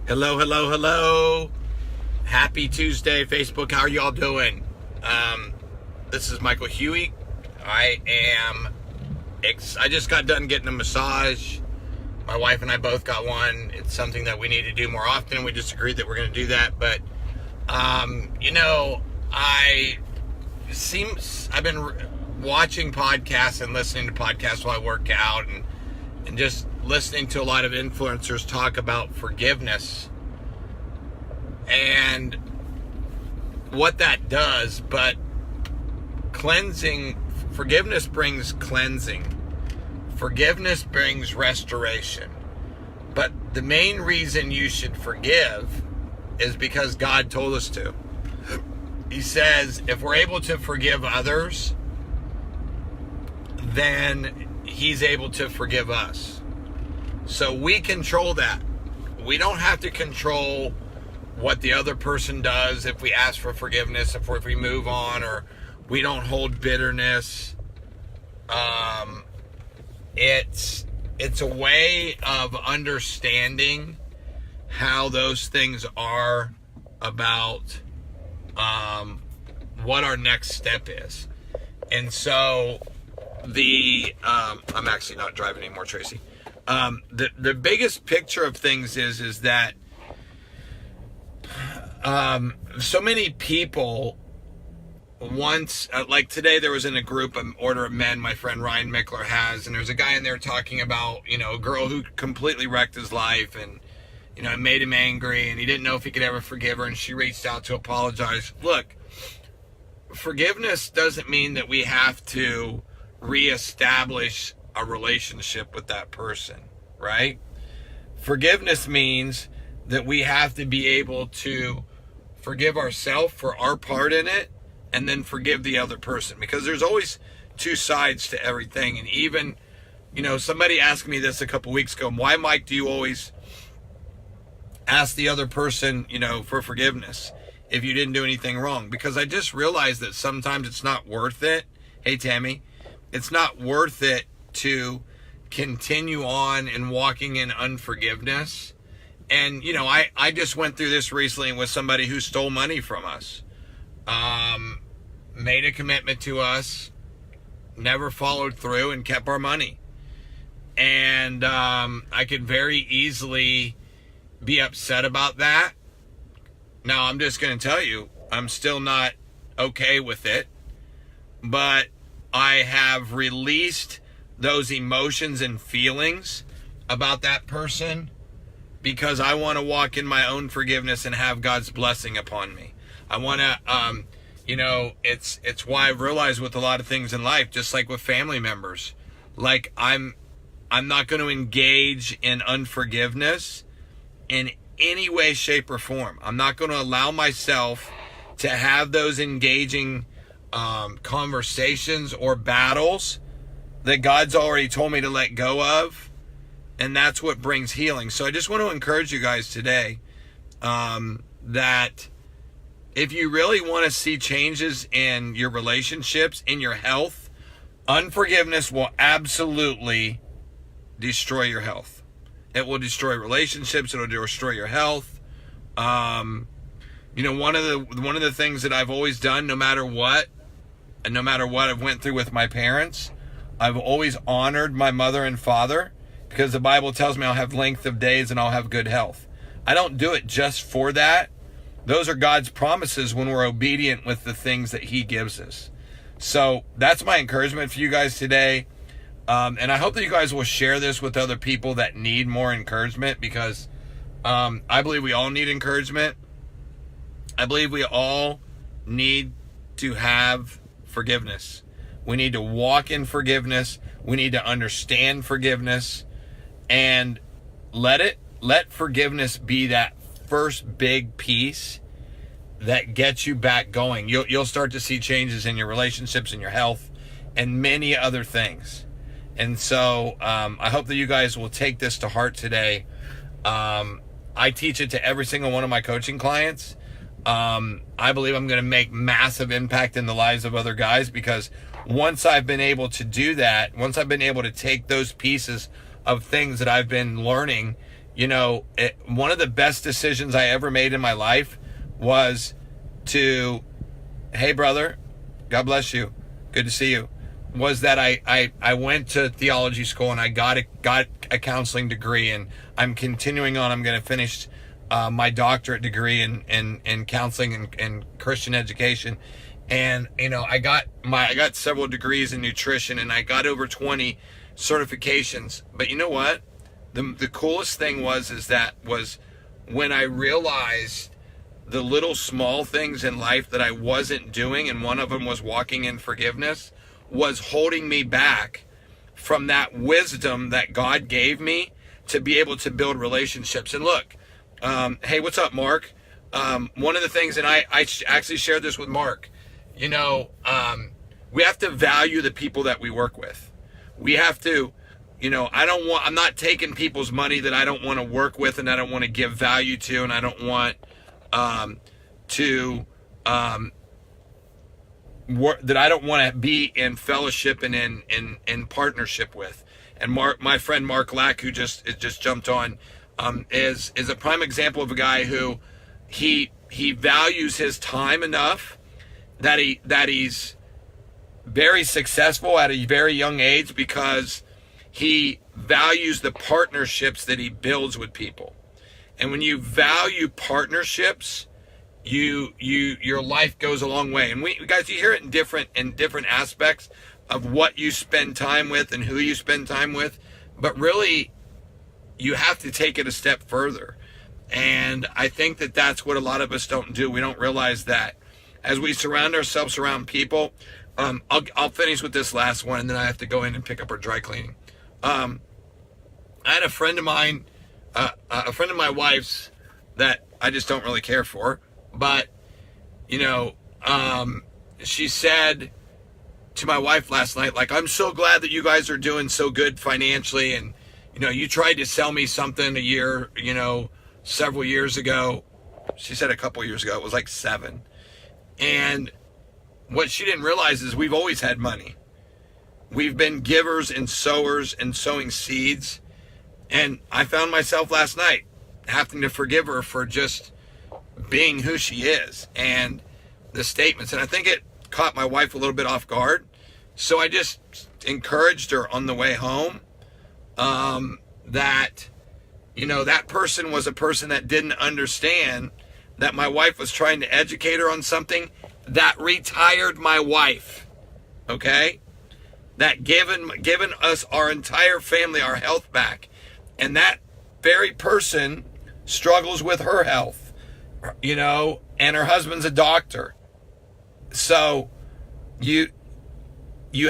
Hello, hello, hello. Happy Tuesday, Facebook. How are y'all doing? This is Michael Huey. I just got done getting a massage. My wife and I both got one. It's something that we need to do more often. We just agreed that we're going to do that. But, I've been watching podcasts and listening to podcasts while I work out and just listening to a lot of influencers talk about forgiveness and what that does. But forgiveness brings cleansing. Forgiveness brings restoration. But the main reason you should forgive is because God told us to. He says if we're able to forgive others, then He's able to forgive us. So we control that. We don't have to control what the other person does if we ask for forgiveness, if we move on, or we don't hold bitterness. It's a way of understanding how those things are about what our next step is. And so I'm actually not driving anymore, Tracy. The biggest picture of things is that so many people once, like today there was in a group, an order of men my friend Ryan Mickler has, and there's a guy in there talking about, a girl who completely wrecked his life and, it made him angry and he didn't know if he could ever forgive her, and she reached out to apologize. Look, forgiveness doesn't mean that we have to reestablish a relationship with that person, right? Forgiveness means that we have to be able to forgive ourselves for our part in it and then forgive the other person, because there's always two sides to everything. And even, somebody asked me this a couple weeks ago, why, Mike, do you always ask the other person, for forgiveness if you didn't do anything wrong? Because I just realized that sometimes it's not worth it. Hey, Tammy, it's not worth it to continue on and walking in unforgiveness. And, I just went through this recently with somebody who stole money from us, made a commitment to us, never followed through, and kept our money. And I could very easily be upset about that. Now, I'm just going to tell you, I'm still not okay with it, but I have released those emotions and feelings about that person because I want to walk in my own forgiveness and have God's blessing upon me. I want to, it's why I've realized with a lot of things in life, just like with family members, like I'm not going to engage in unforgiveness in any way, shape, or form. I'm not going to allow myself to have those engaging conversations or battles that God's already told me to let go of. And that's what brings healing. So I just want to encourage you guys today that if you really want to see changes in your relationships, in your health, unforgiveness will absolutely destroy your health. It will destroy relationships. It will destroy your health. One of the things that I've always done, no matter what I've went through with my parents, I've always honored my mother and father, because the Bible tells me I'll have length of days and I'll have good health. I don't do it just for that. Those are God's promises when we're obedient with the things that He gives us. So that's my encouragement for you guys today. And I hope that you guys will share this with other people that need more encouragement, because I believe we all need encouragement. I believe we all need to have forgiveness. We need to walk in forgiveness. We need to understand forgiveness, and let forgiveness be that first big piece that gets you back going. You'll start to see changes in your relationships, in your health, and many other things. And so I hope that you guys will take this to heart today. I teach it to every single one of my coaching clients. I believe I'm going to make massive impact in the lives of other guys, because once I've been able to do that, once I've been able to take those pieces of things that I've been learning one of the best decisions I ever made in my life was to, hey brother, God bless you, good to see you, was that I went to theology school and I got a counseling degree, and I'm continuing on. I'm going to finish my doctorate degree in counseling and Christian education. And I got several degrees in nutrition, and I got over 20 certifications. But you know what? The coolest thing was when I realized the little small things in life that I wasn't doing, and one of them was walking in forgiveness, was holding me back from that wisdom that God gave me to be able to build relationships. And look, hey, what's up, Mark? One of the things, and I actually shared this with Mark, we have to value the people that we work with. We have to, I'm not taking people's money that I don't want to work with and I don't want to give value to, and I don't want that I don't want to be in fellowship and in partnership with. And my friend Mark Lack, who just jumped on, is a prime example of a guy who he values his time enough that he's very successful at a very young age, because he values the partnerships that he builds with people. And when you value partnerships, your life goes a long way. And guys, you hear it in different aspects of what you spend time with and who you spend time with, but really you have to take it a step further. And I think that that's what a lot of us don't do. We don't realize that as we surround ourselves around people. I'll finish with this last one, and then I have to go in and pick up our dry cleaning. I had a friend of mine, a friend of my wife's that I just don't really care for, but she said to my wife last night, like, I'm so glad that you guys are doing so good financially, and you tried to sell me something a year, several years ago. She said a couple years ago. It was like 7. And what she didn't realize is we've always had money. We've been givers and sowers and sowing seeds. And I found myself last night having to forgive her for just being who she is and the statements. And I think it caught my wife a little bit off guard. So I just encouraged her on the way home that, that person was a person that didn't understand that my wife was trying to educate her on something that retired my wife. Okay? That given us, our entire family, our health back. And that very person struggles with her health, and her husband's a doctor. So you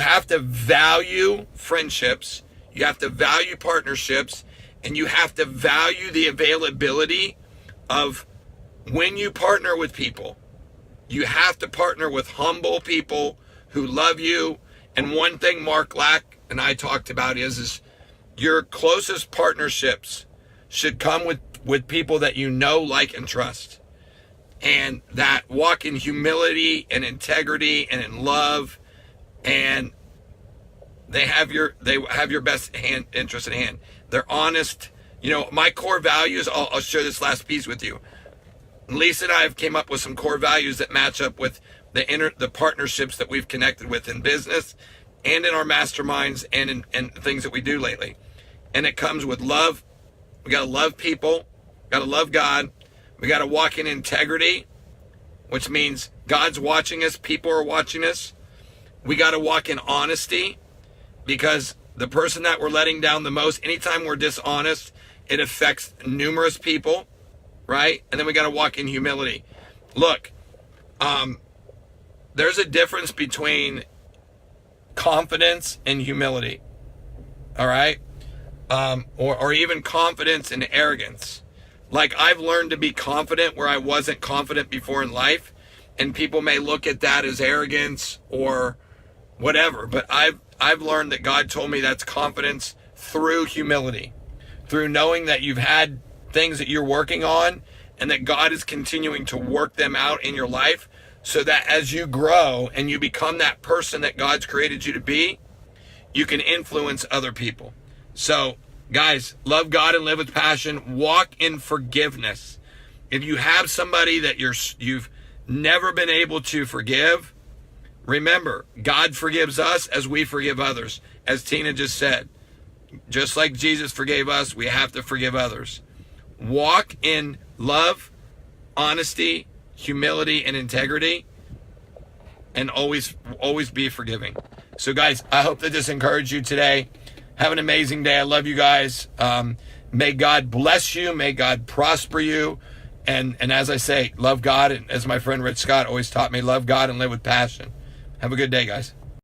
have to value friendships, you have to value partnerships, and you have to value the availability of when you partner with people. You have to partner with humble people who love you. And one thing Mark Lack and I talked about is your closest partnerships should come with people that you know, like, and trust, and that walk in humility and integrity and in love, and they have your best interest at hand. They're honest. My core values, I'll share this last piece with you. Lisa and I have came up with some core values that match up with the partnerships that we've connected with in business and in our masterminds and in things that we do lately. And it comes with love. We got to love people, got to love God. We got to walk in integrity, which means God's watching us, people are watching us. We got to walk in honesty, because the person that we're letting down the most, anytime we're dishonest, it affects numerous people, right? And then we got to walk in humility. Look, there's a difference between confidence and humility, all right? Or even confidence and arrogance. Like, I've learned to be confident where I wasn't confident before in life, and people may look at that as arrogance or whatever, but I've learned that God told me that's confidence through humility, through knowing that you've had things that you're working on and that God is continuing to work them out in your life, so that as you grow and you become that person that God's created you to be, you can influence other people. So Guys, love God and live with passion. Walk in forgiveness. If you have somebody that you've never been able to forgive, remember, God forgives us as we forgive others. As Tina just said, just like Jesus forgave us, we have to forgive others. Walk in love, honesty, humility, and integrity, and always be forgiving. So guys, I hope that this encouraged you today. Have an amazing day. I love you guys. May God bless you. May God prosper you. And as I say, love God. And as my friend Rich Scott always taught me, love God and live with passion. Have a good day, guys.